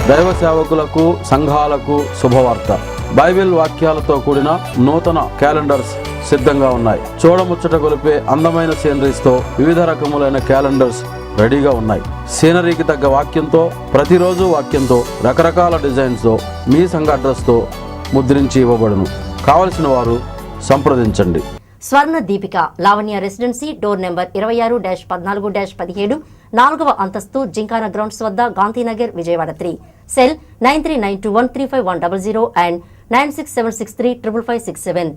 దైవ సేవకులకు, సంఘాలకు శుభవార్త. బైబిల్ వాక్యాలతో కూడిన నూతన క్యాలెండర్స్ సిద్ధంగా ఉన్నాయి. చూడముచ్చట గొలిపే అందమైన సీనరీస్తో వివిధ రకములైన క్యాలెండర్స్ రెడీగా ఉన్నాయి. సీనరీకి తగ్గ వాక్యంతో, ప్రతిరోజు వాక్యంతో, రకరకాల డిజైన్స్తో మీ సంఘ అడ్రస్తో ముద్రించి ఇవ్వబడును. కావలసిన వారు సంప్రదించండి. స్వర్ణ Deepika Lavanya residency, door number 26-14-17, 4వ అంతస్తు, జింకానా గ్రౌండ్స్ వద్ద, గాంధీనగర్, విజయవాడ 3. Cell 9392135100 and 9676355567.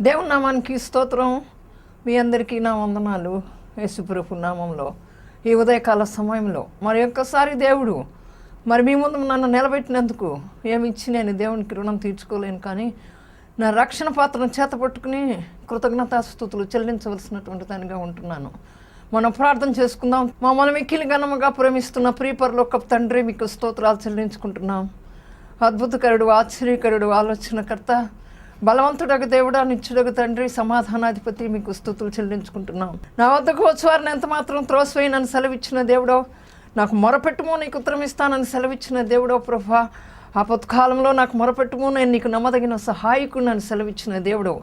దేవుని నామానికి స్తోత్రం. మీ అందరికీ నా వందనాలు. యేసుప్రభు నామంలో ఈ ఉదయకాల సమయంలో మరి ఒక్కసారి దేవుడు మీ ముందు నన్ను నిలబెట్టినందుకు ఏమిచ్చి నేను దేవునికి రుణం తీర్చుకోలేను, కానీ నా రక్షణ పాత్రను చేతపట్టుకుని కృతజ్ఞతాస్తుతులు చెల్లించవలసినటువంటి దానిగా ఉంటున్నాను. మనం ప్రార్థన చేసుకుందాం. మమ్మల్ని మిక్కిలి ఘనముగా ప్రేమిస్తున్న ప్రియపరలోక తండ్రి, మీకు స్తోత్రాలు చెల్లించుకుంటున్నాం. అద్భుతకరుడు, ఆశ్చర్యకరుడు, ఆలోచనకర్త, బలవంతుడకు దేవుడా, నిత్యుడకు తండ్రి, సమాధానాధిపతి, మీకు స్తుతులు చెల్లించుకుంటున్నాం. నా వద్దకు వచ్చేవారిని ఎంత మాత్రం త్రోసివేయనని సెలవిచ్చిన దేవుడో, నాకు మొరపెట్టుము నీకు ఉత్తరం ఇస్తానని సెలవిచ్చిన దేవుడో ప్రభా, ఆపత్కాలంలో నాకు మొరపెట్టుము నేను నీకు నమ్మదగిన సహాయకుడిని సెలవిచ్చిన దేవుడో,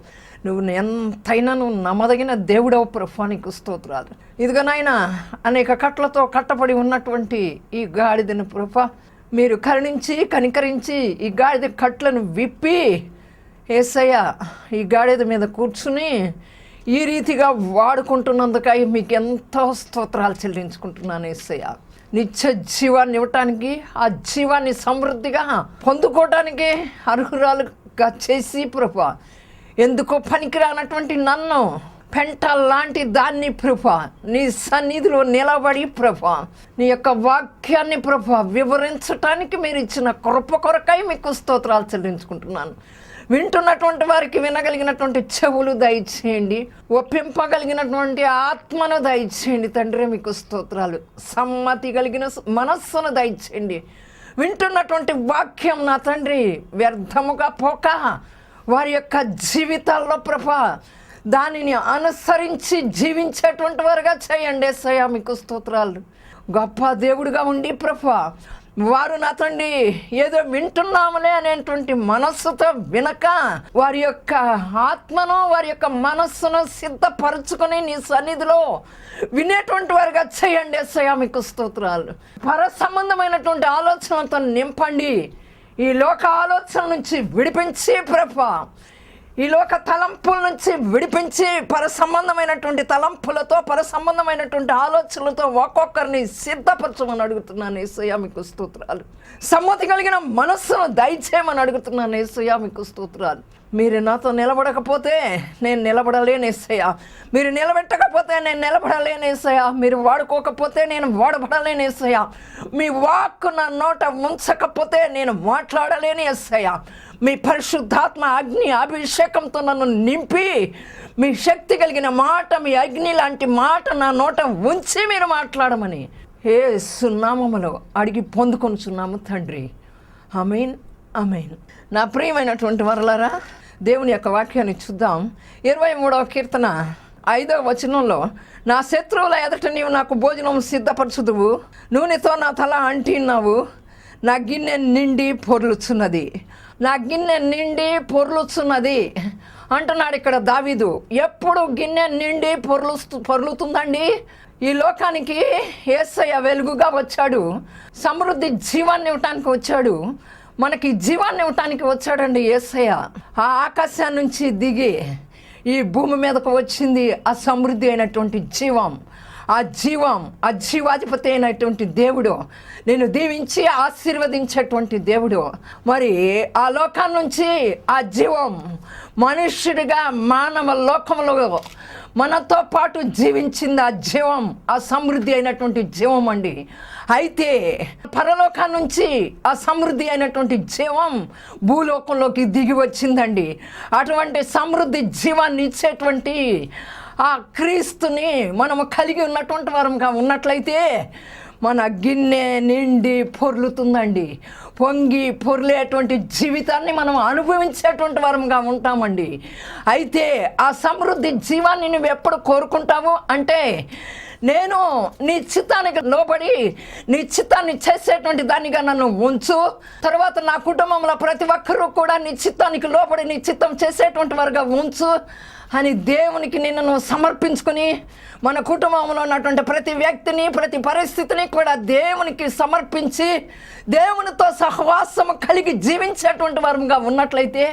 నువ్వు ఎంతైనా నువ్వు నమ్మదగిన దేవుడవు ప్రభా, నీకు స్తోత్రాలు. ఇదిగో నాయనా, అనేక కట్లతో కట్టబడి ఉన్నటువంటి ఈ గాడిదను ప్రభా, మీరు కరుణించి కనికరించి ఈ గాడిద కట్లను విప్పి యేసయ్య ఈ గాడిద మీద కూర్చుని ఈ రీతిగా వాడుకుంటున్నందుకై మీకు ఎంతో స్తోత్రాలు చెల్లించుకుంటున్నాను యేసయ్య. నిత్య జీవాన్ని ఇవ్వటానికి, ఆ జీవాన్ని సమృద్ధిగా పొందుకోవటానికి అర్హురాలుగా చేసి ప్రభా, ఎందుకో పనికిరానటువంటి నన్ను పెంట లాంటి దాన్ని ప్రభా నీ సన్నిధిలో నిలబడి ప్రభా నీ యొక్క వాక్యాన్ని ప్రభా వివరించటానికి మీరు ఇచ్చిన కృప కొరకై మీకు స్తోత్రాలు చెల్లించుకుంటున్నాను. వింటున్నటువంటి వారికి వినగలిగినటువంటి చెవులు దయచేయండి, ఒప్పింపగలిగినటువంటి ఆత్మను దయచేయండి తండ్రి, మీకు స్తోత్రాలు. సమ్మతి కలిగిన మనస్సును దయచేయండి. వింటున్నటువంటి వాక్యం నా తండ్రి వ్యర్థముగా పోక వారి యొక్క జీవితాల్లో ప్రభా దానిని అనుసరించి జీవించేటువంటి వారుగా చేయండి యేసయ్య, మీకు స్తోత్రాలు. గొప్ప దేవుడిగా ఉండి ప్రభా వారు నా తండ్రి ఏదో వింటున్నాములే అనేటువంటి మనస్సుతో వినక వారి యొక్క ఆత్మను, వారి యొక్క మనస్సును సిద్ధపరచుకొని నీ సన్నిధిలో వినేటువంటి వారుగా చేయండి యేసయ్య, మీకు స్తోత్రాలు. పర సంబంధమైనటువంటి ఆలోచనలతో నింపండి. ఈ లోక ఆలోచన నుంచి విడిపించి ప్రభా, ఈ లోక తలంపుల నుంచి విడిపించి పర సంబంధమైనటువంటి తలంపులతో, పర సంబంధమైనటువంటి ఆలోచనలతో ఒక్కొక్కరిని సిద్ధపరచమని అడుగుతున్నాను యేసయ్య, మీకు స్తోత్రాలు. సమ్మతి కలిగిన మనస్సును దయచేయమని అడుగుతున్నాను యేసయ్య, మీకు స్తోత్రాలు. మీరు నాతో నిలబడకపోతే నేను నిలబడలేను యేసయ్య, మీరు నిలబెట్టకపోతే నేను నిలబడలేను యేసయ్య, మీరు వాడుకోకపోతే నేను వాడబడలేను యేసయ్య, మీ వాక్కు నా నోట ఉంచకపోతే నేను మాట్లాడలేను యేసయ్య. మీ పరిశుద్ధాత్మ అగ్ని అభిషేకంతో నన్ను నింపి మీ శక్తి కలిగిన మాట, మీ అగ్ని లాంటి మాట నా నోట ఉంచి మీరు మాట్లాడమని యేసు నామములో అడిగి పొందుకొనుచున్నాము తండ్రి. ఆమేన్, ఆమేన్. నా ప్రియమైనటువంటి వారలారా, దేవుని యొక్క వాక్యాన్ని చూద్దాం. 23వ కీర్తన 5వ వచనంలో, నా శత్రువుల ఎదుట నీవు నాకు భోజనం సిద్ధపరచుదువు, నూనెతో నా తల అంటిన్నావు, నా గిన్నె నిండి పొర్లుచున్నది, నా గిన్నె నిండి పొర్లుచున్నది అంటున్నాడు ఇక్కడ దావీదు. ఎప్పుడు గిన్నె నిండి పొర్లుతుందండి? ఈ లోకానికి యేసయ్య వెలుగుగా వచ్చాడు, సమృద్ధి జీవాన్ని ఇవ్వటానికి వచ్చాడు, మనకి జీవాన్ని ఇవ్వటానికి వచ్చాడండి యేసయ్య. ఆ ఆకాశం నుంచి దిగి ఈ భూమి మీదకు వచ్చింది ఆ సమృద్ధి అయినటువంటి జీవం. ఆ జీవాధిపతి అయినటువంటి దేవుడు, నేను దీవించి ఆశీర్వదించేటువంటి దేవుడు. మరి ఆ లోకం నుంచి ఆ జీవం మనుష్యుడిగా మానవ లోకంలో మనతో పాటు జీవించింది. ఆ జీవం, ఆ సమృద్ధి అయినటువంటి జీవం అండి. అయితే పరలోకం నుంచి ఆ సమృద్ధి అయినటువంటి జీవం భూలోకంలోకి దిగి వచ్చిందండి. అటువంటి సమృద్ధి జీవాన్ని ఇచ్చేటువంటి ఆ క్రీస్తుని మనము కలిగి ఉన్నటువంటి వారంగా ఉన్నట్లయితే మన గిన్నె నిండి పొర్లుతుందండి. పొంగి పొర్లేటువంటి జీవితాన్ని మనం అనుభవించేటువంటి వారంగా ఉంటామండి. అయితే ఆ సమృద్ధి జీవాన్ని నువ్వు ఎప్పుడు కోరుకుంటావు అంటే, నేను నీ చిత్తానికి లోబడి నీ చిత్తాన్ని చేసేటువంటి దానిగా నన్ను ఉంచు, తర్వాత నా కుటుంబంలో ప్రతి ఒక్కరూ కూడా నీ చిత్తానికి లోబడి నీ చిత్తం చేసేటువంటి వారుగా ఉంచు అని దేవునికి నిన్ను సమర్పించుకొని, మన కుటుంబంలో ఉన్నటువంటి ప్రతి వ్యక్తిని ప్రతి పరిస్థితిని కూడా దేవునికి సమర్పించి దేవునితో సహవాసం కలిగి జీవించేటువంటి వారంగా ఉన్నట్లయితే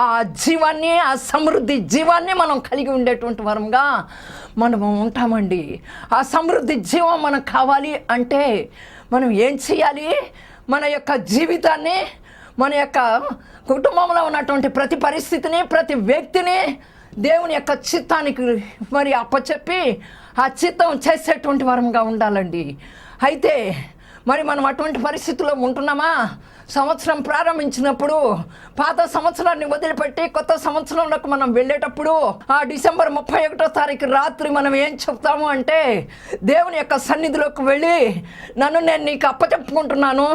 ఆ జీవాన్ని, ఆ సమృద్ధి జీవాన్ని మనం కలిగి ఉండేటువంటి వారంగా మనము ఉంటామండి. ఆ సమృద్ధి జీవం మనకు కావాలి అంటే మనం ఏం చేయాలి? మన యొక్క జీవితాన్ని, మన యొక్క కుటుంబంలో ఉన్నటువంటి ప్రతి పరిస్థితిని ప్రతి వ్యక్తిని దేవుని యొక్క చిత్తానికి మరి అప్పచెప్పి ఆ చిత్తం చేసేటువంటి వరంగా ఉండాలండి. అయితే మరి మనం అటువంటి పరిస్థితుల్లో ఉంటున్నామా? సంవత్సరం ప్రారంభించినప్పుడు పాత సంవత్సరాన్ని వదిలిపెట్టి కొత్త సంవత్సరంలోకి మనం వెళ్ళేటప్పుడు ఆ డిసెంబర్ 31వ తారీఖు రాత్రి మనం ఏం చెప్తాము అంటే, దేవుని యొక్క సన్నిధిలోకి వెళ్ళి నేను నీకు అప్పచెప్పుకుంటున్నాను,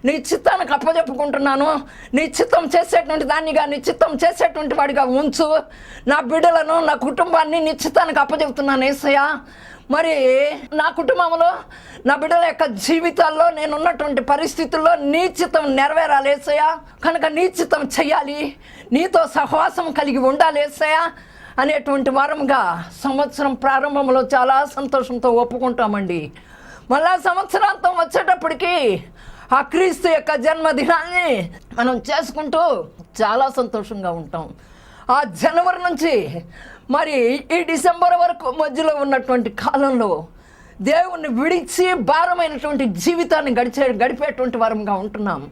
నీ చిత్తానికి అప్పచెప్పుకుంటున్నాను, నీ చిత్తం చేసేటువంటి దాన్నిగా, నీ చిత్తం చేసేటువంటి వాడిగా ఉంచు, నా బిడ్డలను నా కుటుంబాన్ని నీ చిత్తానికి అప్పచెప్తున్నాను యేసయ్యా. మరి నా కుటుంబంలో నా బిడ్డల యొక్క జీవితాల్లో నేను ఉన్నటువంటి పరిస్థితుల్లో నీ చిత్తం నెరవేరాలి యేసయ్యా, కనుక నీ చిత్తం చెయ్యాలి, నీతో సహవాసం కలిగి ఉండాలి యేసయ్యా అనేటువంటి వారంగా సంవత్సరం ప్రారంభంలో చాలా సంతోషంతో ఒప్పుకుంటామండి. మళ్ళా సంవత్సరాంతం వచ్చేటప్పటికి ఆ క్రీస్తు యొక్క జన్మదినాన్ని మనం చేసుకుంటూ చాలా సంతోషంగా ఉంటాం. ఆ జనవరి నుంచి మరి ఈ డిసెంబర్ వరకు మధ్యలో ఉన్నటువంటి కాలంలో దేవుణ్ణి విడిచి భారమైనటువంటి జీవితాన్ని గడిపేటువంటి వారంగా ఉంటున్నాం.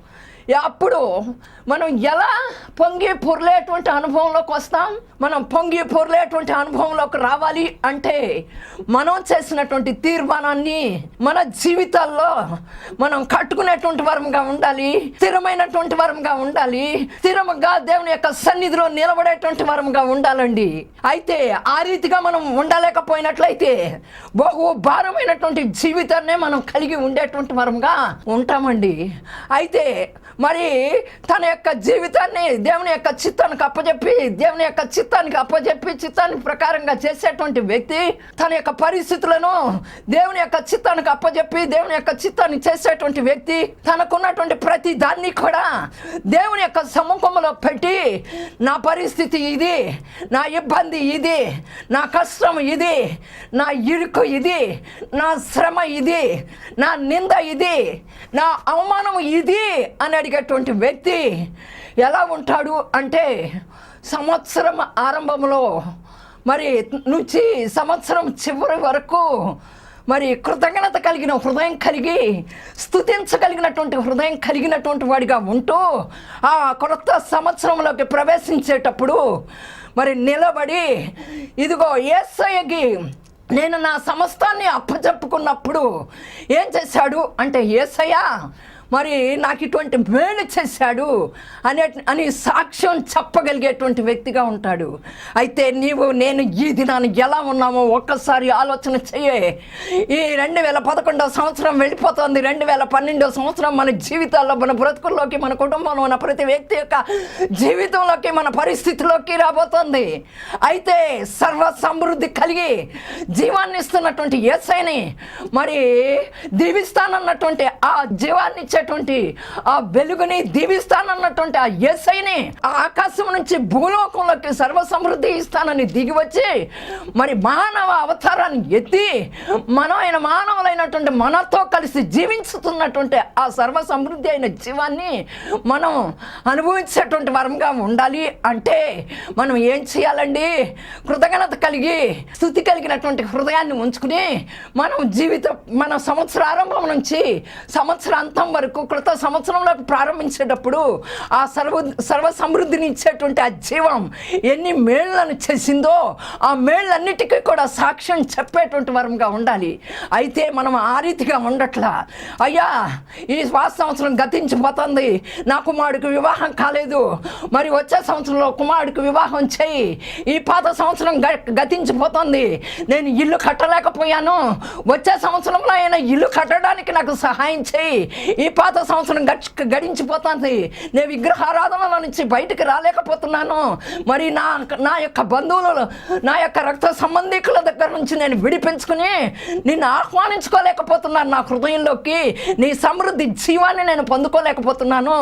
అప్పుడు మనం ఎలా పొంగి పొర్లేటువంటి అనుభవంలోకి వస్తాం? మనం పొంగి పొర్లేటువంటి అనుభవంలోకి రావాలి అంటే మనం చేసినటువంటి తీర్మానాన్ని మన జీవితాల్లో మనం కట్టుకునేటువంటి వరంగా ఉండాలి, స్థిరమైనటువంటి వరంగా ఉండాలి, స్థిరంగా దేవుని యొక్క సన్నిధిలో నిలబడేటువంటి వరంగా ఉండాలండి. అయితే ఆ రీతిగా మనం ఉండలేకపోయినట్లయితే బహు భారమైనటువంటి జీవితాన్ని మనం కలిగి ఉండేటువంటి వరంగా ఉంటామండి. అయితే మరి తన యొక్క జీవితాన్ని దేవుని యొక్క చిత్తానికి అప్పచెప్పి చిత్తానికి ప్రకారంగా చేసేటువంటి వ్యక్తి, తన యొక్క పరిస్థితులను దేవుని యొక్క చిత్తానికి అప్పచెప్పి దేవుని యొక్క చిత్తాన్ని చేసేటువంటి వ్యక్తి తనకున్నటువంటి ప్రతి దాన్ని కూడా దేవుని యొక్క సముఖంలో పెట్టి, నా పరిస్థితి ఇది, నా ఇబ్బంది ఇది, నా కష్టం ఇది, నా ఇరుకు ఇది, నా శ్రమ ఇది, నా నింద ఇది, నా అవమానం ఇది అని అడిగేటువంటి వ్యక్తి ఎలా ఉంటాడు అంటే, సంవత్సరం ఆరంభంలో మరి నుంచి సంవత్సరం చివరి వరకు మరి కృతజ్ఞత కలిగిన హృదయం కలిగి స్తుతించగలిగినటువంటి హృదయం కలిగినటువంటి వాడిగా ఉంటూ ఆ కొత్త సంవత్సరంలోకి ప్రవేశించేటప్పుడు మరి నిలబడి, ఇదిగో యేసయ్యకి నేను నా సమస్తాన్ని అప్పచెప్పుకున్నప్పుడు ఏం చేశాడు అంటే, యేసయ్య మరి నాకు ఇటువంటి మేలు చేశాడు అని సాక్ష్యం చెప్పగలిగేటువంటి వ్యక్తిగా ఉంటాడు. అయితే నేను ఈ దినాన్ని ఎలా ఉన్నామో ఒక్కసారి ఆలోచన చెయ్యే. ఈ 2011వ సంవత్సరం వెళ్ళిపోతుంది, 2012వ సంవత్సరం మన జీవితాల్లో, మన బ్రతుకుల్లోకి, మన కుటుంబంలో ఉన్న ప్రతి వ్యక్తి యొక్క జీవితంలోకి, మన పరిస్థితిలోకి రాబోతుంది. అయితే సర్వ సమృద్ధి కలిగి జీవాన్ని ఇస్తున్నటువంటి యేసయ్యని మరి దీవిస్తానన్నటువంటి ఆ జీవాన్ని ప్రకాశించేటువంటి ఆ వెలుగుని దీవిస్తానన్నటువంటి ఆ యేసయ్యని ఆ ఆకాశం నుంచి భూలోకంలోకి సర్వ సమృద్ధి ఇస్తానని దిగి వచ్చి మరి మానవ అవతారాన్ని ఎత్తి ఆయన మానవులైనటువంటి మనతో కలిసి జీవించుతున్నటువంటి ఆ సర్వ సమృద్ధి అయిన జీవాన్ని మనం అనుభవించేటువంటి వరంగా ఉండాలి అంటే మనం ఏం చేయాలండి? కృతజ్ఞత కలిగి స్తుతి కలిగినటువంటి హృదయాన్ని ఉంచుకుని మన సంవత్సర ఆరంభం నుంచి సంవత్సరాంతం వరకు కృత సంవత్సరంలో ప్రారంభించేటప్పుడు ఆ సర్వ సమృద్ధిని ఇచ్చేటువంటి ఆ జీవం ఎన్ని మేళ్లను చేసిందో ఆ మేళ్ళన్నిటికీ కూడా సాక్ష్యం చెప్పేటువంటి వరంగా ఉండాలి. అయితే మనం ఆ రీతిగా ఉండట్లా. అయ్యా, ఈ సంవత్సరం గతించిపోతుంది, నా కుమారుడికి వివాహం కాలేదు, మరి వచ్చే సంవత్సరంలో కుమారుడికి వివాహం చేయి. ఈ పాత సంవత్సరం గతించిపోతుంది, నేను ఇల్లు కట్టలేకపోయాను, వచ్చే సంవత్సరంలో అయినా ఇల్లు కట్టడానికి నాకు సహాయం చేయి. ఈ పాత సంవత్సరం గడించిపోతుంది, నేను విగ్రహారాధనలో నుంచి బయటికి రాలేకపోతున్నాను, మరి నా యొక్క బంధువులు, నా యొక్క రక్త సంబంధికుల దగ్గర నుంచి నేను విడిపించుకుని నిన్ను ఆహ్వానించుకోలేకపోతున్నాను నా హృదయంలోకి, నీ సమృద్ధి జీవాన్ని నేను పొందుకోలేకపోతున్నాను.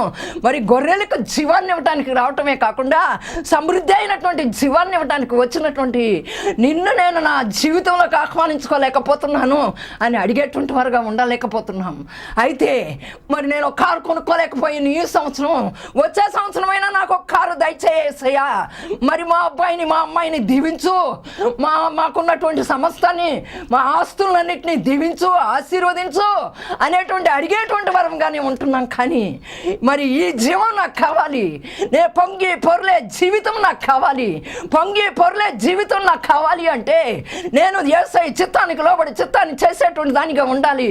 మరి గొర్రెలకు జీవాన్ని ఇవ్వడానికి రావటమే కాకుండా సమృద్ధి అయినటువంటి జీవాన్ని ఇవ్వడానికి వచ్చినటువంటి నిన్ను నేను నా జీవితంలోకి ఆహ్వానించుకోలేకపోతున్నాను అని అడిగేటువంటి వారుగా ఉండలేకపోతున్నాం. అయితే మరి నేను ఒక కారు కొనుక్కోలేకపోయాను ఈ సంవత్సరం, వచ్చే సంవత్సరమైనా నాకు ఒక కారు దయచేసయ్యా, మరి మా అబ్బాయిని మా అమ్మాయిని దీవించు, మాకున్నటువంటి సమస్తాన్ని మా ఆస్తులన్నింటినీ దీవించు, ఆశీర్వదించు అనేటువంటి అడిగేటువంటి వరంగానే ఉంటున్నాం. కానీ మరి ఈ జీవం నాకు కావాలి, పొంగి పొరలే జీవితం నాకు కావాలి, పొంగి పొరలే జీవితం నాకు కావాలి అంటే నేను యేసయ్య చిత్తానికి లోబడి చిత్తాన్ని చేసేటువంటి దానిగా ఉండాలి.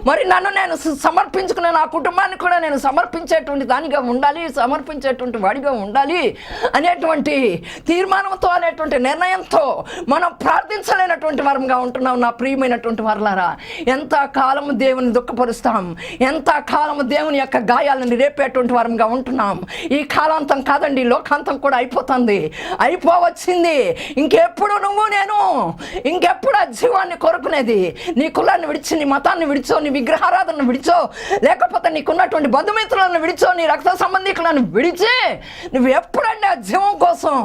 మరి నన్ను నేను సమర్పించుకునే నా కుటుంబాన్ని కూడా నేను సమర్పించేటువంటి దానిగా ఉండాలి, సమర్పించేటువంటి వాడిగా ఉండాలి అనేటువంటి తీర్మానంతో, అనేటువంటి నిర్ణయంతో మనం ప్రార్థించలేనటువంటి వరంగా ఉంటున్నాం. నా ప్రియమైనటువంటి వారలారా, ఎంత కాలము దేవుని దుఃఖపరుస్తాం, ఎంత కాలము దేవుని యొక్క గాయాలను రేపేటువంటి వరంగా ఉంటున్నాం. ఈ కాలాంతం కాదండి, లోకాంతం కూడా అయిపోవచ్చింది. ఇంకెప్పుడు ఇంకెప్పుడు ఆ జీవాన్ని కోరుకునేది? నీ కులాన్ని విడిచి, నీ మతాన్ని విడిచో, నీ విగ్రహారాధనను విడిచో, లేకపోతే నీకున్నటువంటి బంధుమిత్రులను విడిచో, నీ రక్త సంబంధికులను విడిచి నువ్వు ఎప్పుడండి ఆ జీవం కోసం,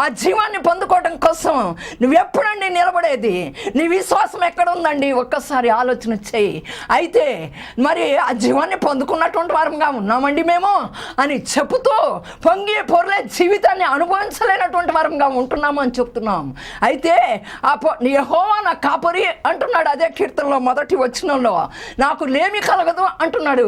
ఆ జీవాన్ని పొందుకోవడం కోసం నువ్వు ఎప్పుడండి నిలబడేది? నీ విశ్వాసం ఎక్కడ ఉందండి? ఒక్కసారి ఆలోచన చేయి. అయితే మరి ఆ జీవాన్ని పొందుకున్నటువంటి వారంగా ఉన్నామండి మేము అని చెబుతూ పొంగి పొరలే జీవితాన్ని అనుభవించలేనటువంటి వారంగా ఉంటున్నాము అని చెప్తున్నాం. అయితే యెహోవా నా కాపరి అంటున్నాడు అదే కీర్తనలో మొదటి వచనంలో, నాకు లేమి కలగదు అంటున్నాడు.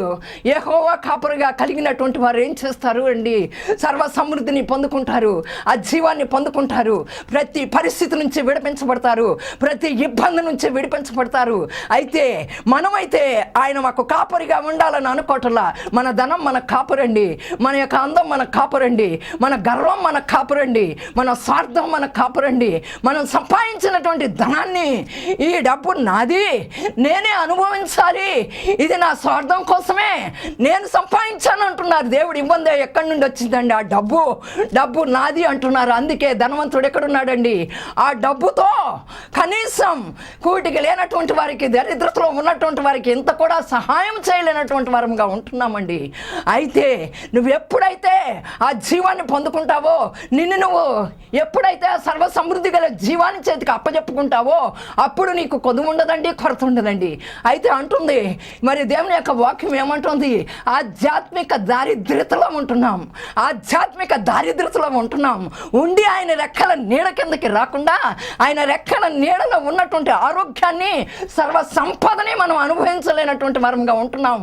యెహోవా కాపరిగా కలిగినటువంటి వారు ఏం చేస్తారు అండి? సర్వ సమృద్ధిని పొందుకుంటారు, ఆ జీవాన్ని పొందుకుంటారు, ప్రతి పరిస్థితి నుంచి విడిపించబడతారు, ప్రతి ఇబ్బంది నుంచి విడిపించబడతారు. అయితే మనమైతే ఆయన మాకు కాపరిగా ఉండాలని అనుకోవట్లా. మన ధనం మన కాపురండి, మన యొక్క అందం మన కాపురండి, మన గర్వం మన కాపురండి, మన స్వార్థం మన కాపురండి. మనం సంపాదించినటువంటి ధనాన్ని, ఈ డబ్బు నాది, నేనే అనుభవించాలి, ఇది నా స్వార్థం కోసమే నేను సంపాదించాను అంటున్నారు. దేవుడు ఇవ్వందే ఎక్కడి నుండి వచ్చిందండి? ఆ డబ్బు నాది అంటున్నారు. అందుకే ధనవంతుడు ఎక్కడున్నాడండి? ఆ డబ్బుతో కనీసం కూటికి లేనటువంటి వారికి, దరిద్రతలో ఉన్నటువంటి వారికి ఇంత కూడా సహాయం చేయలేనటువంటి వారంగా ఉంటున్నామండి. అయితే నువ్వు ఎప్పుడైతే ఆ జీవాన్ని పొందుకుంటావో, నువ్వు ఎప్పుడైతే సర్వ సమృద్ధి గల జీవాన్ని చేతికి అప్పచెప్పుకుంటావో అప్పుడు నీకు కొదువు ఉండదండి, కొరత ఉండదండి. అయితే అంటుంది మరి దేవుని యొక్క వాక్యం ఏమంటుంది? ఆధ్యాత్మిక దారిద్ర్యతలో ఉంటున్నాం, ఉండి ఆయన రెక్కల నీడ కిందకి రాకుండా ఆయన రెక్కల నీడలో ఉన్నటువంటి ఆరోగ్యాన్ని, సర్వ సంపదని మనం అనుభవించలేనటువంటి వరంగా ఉంటున్నాం.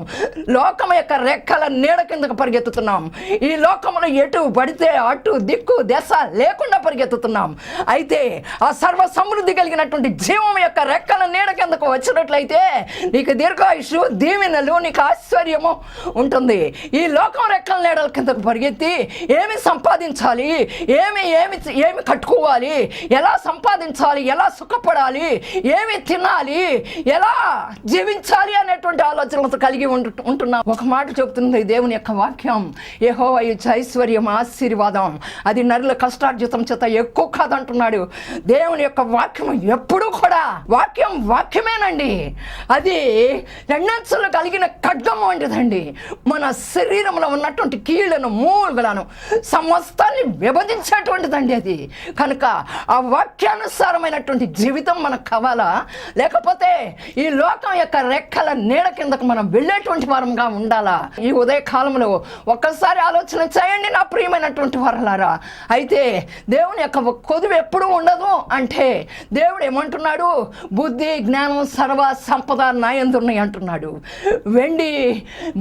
లోకం యొక్క రెక్కల నీడ కిందకు పరిగెత్తుతున్నాం. ఈ లోకంలో ఎటు పడితే అటు దిక్కు దశ లేకుండా పరిగెత్తుతున్నాం. అయితే ఆ సర్వ సమృద్ధి కలిగినటువంటి జీవం యొక్క రెక్కల నీడ కిందకు వచ్చినట్లయితే నీకు దీర్ఘాయుషు, దీవెనలు, నీకు ఆశ్చర్యము ఉంటుంది. ఈ లోకం రెక్కల నీడల కిందకు పరిగెత్తి ఏమి సంపాదించాలి, ఏమి కట్టుకోవాలి, ఎలా సంపాదించాలి, ఎలా సుఖపడాలి, ఏమి తినాలి, ఎలా జీవించాలి అనేటువంటి ఆలోచనలతో కలిగి ఉంటున్నాం. ఒక మాట చెబుతుంది దేవుని యొక్క వాక్యం, యెహోవా ఇచ్చే ఐశ్వర్యం, ఆశీర్వాదం అది నరుల కష్టార్జితం చేత ఎక్కువ కాదంటున్నాడు. దేవుని యొక్క వాక్యం ఎప్పుడూ కూడా వాక్యమేనండి. అది రెండంచులు కలిగిన ఖడ్గం సర్పం వంటిదండి. మన శరీరంలో ఉన్నటువంటి కీళ్ళను మూలుగులను సమస్తాన్ని విభజించేటువంటిదండి అది. కనుక ఆ వాక్యానుసారమైనటువంటి జీవితం మనకు కావాలా, లేకపోతే ఈ లోకం యొక్క రెక్కల నీడ కిందకు మనం వెళ్ళేటువంటి వారంగా ఉండాలా? ఈ ఉదయ కాలంలో ఒక్కసారి ఆలోచన చేయండి నా ప్రియమైనటువంటి వారలారా. అయితే దేవుని యొక్క కొదువు ఎప్పుడు ఉండదు అంటే దేవుడు ఏమంటున్నాడు? బుద్ధి జ్ఞానం సర్వ సంపద నా యందు ఉన్నాయి అంటున్నాడు. వెండి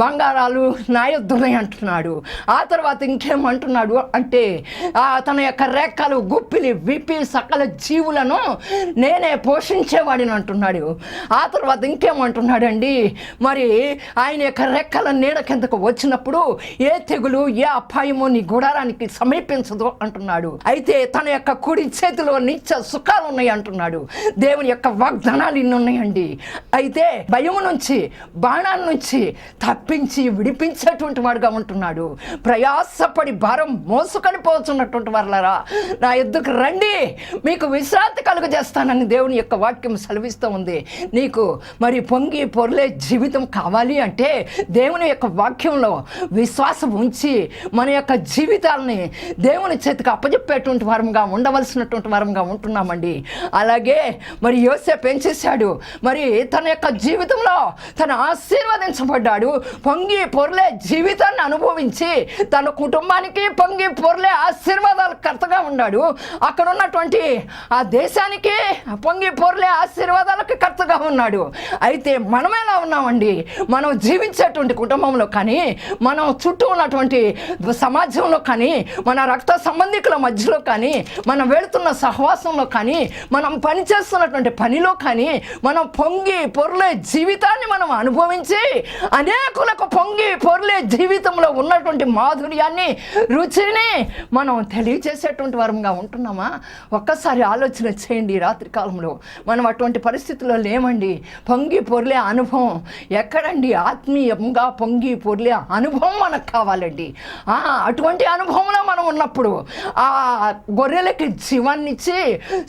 బంగారాలు నా యందు ఉన్నాయి అంటున్నాడు. ఆ తర్వాత ఇంకేమంటున్నాడు అంటే తన యొక్క రెక్కలు గుప్పిలి విప్పి సకల జీవులను నేనే పోషించేవాడిని అంటున్నాడు. ఆ తర్వాత ఇంకేమంటున్నాడండి? మరి ఆయన యొక్క రెక్కల నీడ కిందకు వచ్చినప్పుడు ఏ తెగులు ఏ అపాయము నీ గుడారానికి సమీపించదు అంటున్నాడు. అయితే తన యొక్క కుడి చేతిలో నిత్య సుఖాలు ఉన్నాయి అంటున్నాడు. దేవుని యొక్క వాగ్దానాలు ఇన్ని ఉన్నాయండి. అయితే భయము నుంచి బాణాల నుంచి తప్పించి విడిపించేటువంటి వాడుగా ఉంటున్నాడు. ప్రయాసపడి భారం మోసుకొని పోతున్నటువంటి వారులారా నా ఎద్దుకు రండి, మీకు విశ్రాంతి కలుగజేస్తానని దేవుని యొక్క వాక్యం సెలవిస్తూ ఉంది. నీకు మరి పొంగి పొర్లే జీవితం కావాలి అంటే దేవుని యొక్క వాక్యంలో విశ్వాసం ఉంచి మన యొక్క జీవితాలని దేవుని చేతికి అప్పచెప్పేటువంటి వారంగా ఉండవలసినటువంటి వారంగా ఉంటున్నామండి. అలాగే మరి యోసేపు ఏం చేశాడు? మరి తన యొక్క జీవితంలో తను ఆశీర్వదించబడ్డాడు. పొంగి పొర్లే జీవితాన్ని అనుభవించి తన కుటుంబానికి పొంగి పొర్లే ఆశీర్వాదాలు కర్తగా ఉన్నాడు. అక్కడ ఉన్నటువంటి ఆ దేశానికి పొంగి పొర్లే ఆశీర్వాదాలకు కర్తగా ఉన్నాడు. అయితే మనం ఎలా ఉన్నామండి? మనం జీవించేటువంటి కుటుంబంలో కానీ, మనం చుట్టూ ఉన్నటువంటి సమాజంలో కానీ, మన రక్త సంబంధికుల మధ్యలో కానీ, మనం వెళుతున్న సహవాసంలో కానీ, మనం పనిచేస్తున్నటువంటి పనిలో కానీ మనం పొంగి పొర్లే జీవితాన్ని మనం అనుభవించి అనేకులకు పొంగి పొర్లే జీవితంలో ఉన్నటువంటి మాధుర్యాన్ని రుచిని మనం తెలియజేసేటువంటి వారంగా ఉంటున్నామా? ఒక్కసారి ఆలోచన చేయండి. రాత్రి కాలంలో మనం అటువంటి పరిస్థితుల్లో లేమండి. పొంగి పొర్లే అనుభవం ఎక్కడండి? ఆత్మీయంగా పొంగి పొర్లే అనుభవం మనకు కావాలండి. అటువంటి అనుభవంలో మనం ఉన్నప్పుడు ఆ గొర్రెలకి జీవాన్నిచ్చి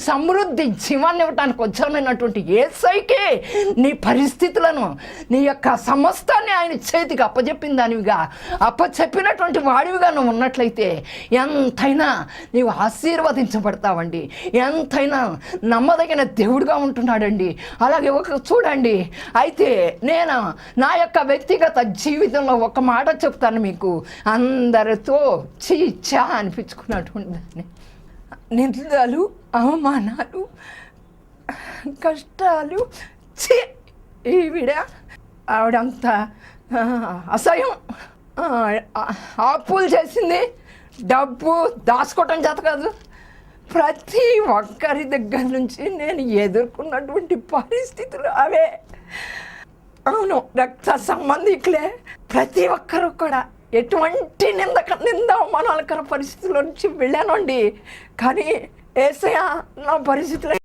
సమృద్ధి జీవాన్ని ఇవ్వడానికి వచ్చామైనటువంటి యేసయ్యకి నీ పరిస్థితులను నీ యొక్క సమస్తాన్ని ఆయన చేతికి అప్పచెప్పిన దానివిగా అప్పచెప్పినటువంటి వాడివిగా నువ్వు ఉన్నట్లయితే ఎంతైనా నీవు ఆశీర్వదించబడతావండి. ఎంతైనా నమ్మదగిన దేవుడుగా ఉంటున్నాడండి. అలాగే చూడండి. అయితే నేను నా యొక్క వ్యక్తిగత జీవితంలో ఒక మాట చెప్తాను మీకు. అందరితో చీచా అనిపించుకున్నటువంటి దాన్ని నిందలు అవమానాలు కష్టాలు ఆవిడంత అసహ్యం అప్పులు చేసింది, డబ్బు దాచుకోవటం చేత కాదు. ప్రతి ఒక్కరి దగ్గర నుంచి నేను ఎదుర్కొన్నటువంటి పరిస్థితులు అవే. అవును, రక్త సంబంధికులే ప్రతి ఒక్కరు కూడా ఎటువంటి నింద అవమానాలకర పరిస్థితుల నుంచి వెళ్ళానండి. కానీ యేసయ్య నా పరిస్థితులు